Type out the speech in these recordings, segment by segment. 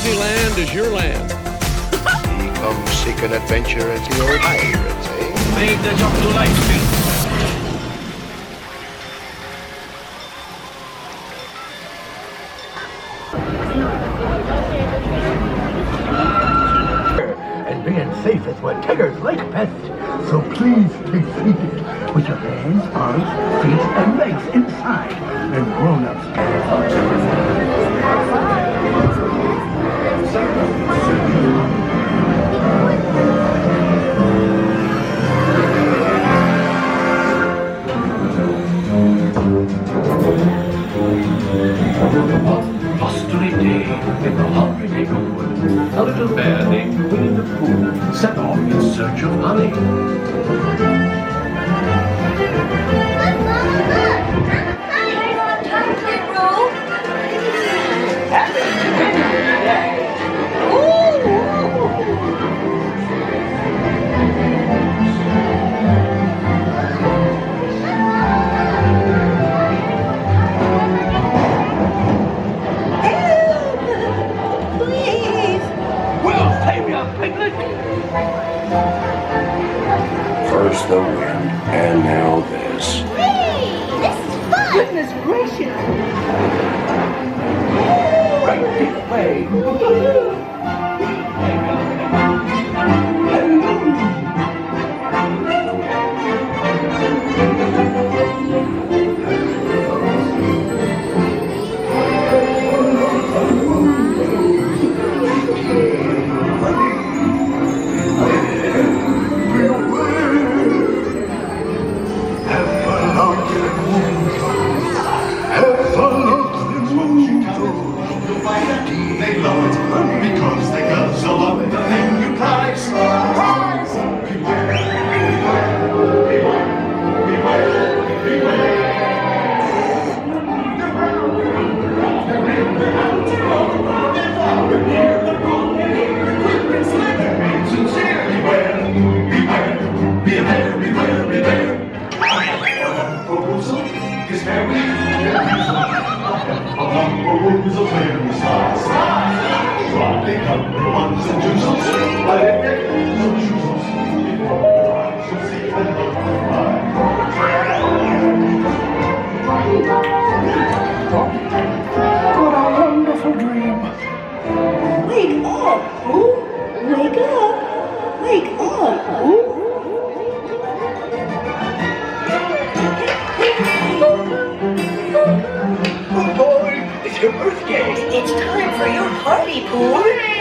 Disneyland is your land. Come seek an adventure at the old pirates, eh? Made the jump to light speed. And being safe is what tigers like best. So please stay seated with your hands, arms, feet, and legs inside. And grown-ups One blustery day in the hungry neighborhood, a little bear named Winnie the Pooh set off in search of honey. First the wind, and now this. Hey, this is fun! Goodness gracious! Right this way. They love it because they guzzle up the thing you prize. Beware, beware, beware, beware, beware. They're in the out, they're far and near, they're wrong and here, they're quick and slick, they're being sincere. Beware, beware, beware, beware, beware. Proposal is very unusual. Proposal very slice. They come in ones and twos, but if they no choosers, before I shall see them What a wonderful dream. Wake up, Pooh! Wake up! Wake up, Pooh! Oh boy, it's your birthday. It's time for your party, Pooh! Hooray!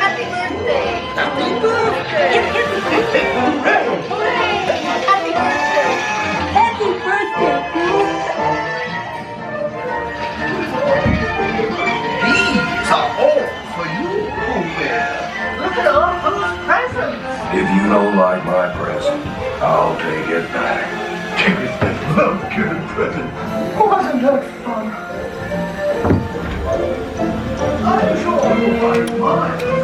Happy birthday! Happy birthday! Hooray! Happy birthday! Happy birthday, Pooh! These are all for you, Pooh Bear. Look at all those presents. If you don't like my present, I'll take it back. Tigers that love giving presents. Wasn't that fun? I'm sure you'll find mine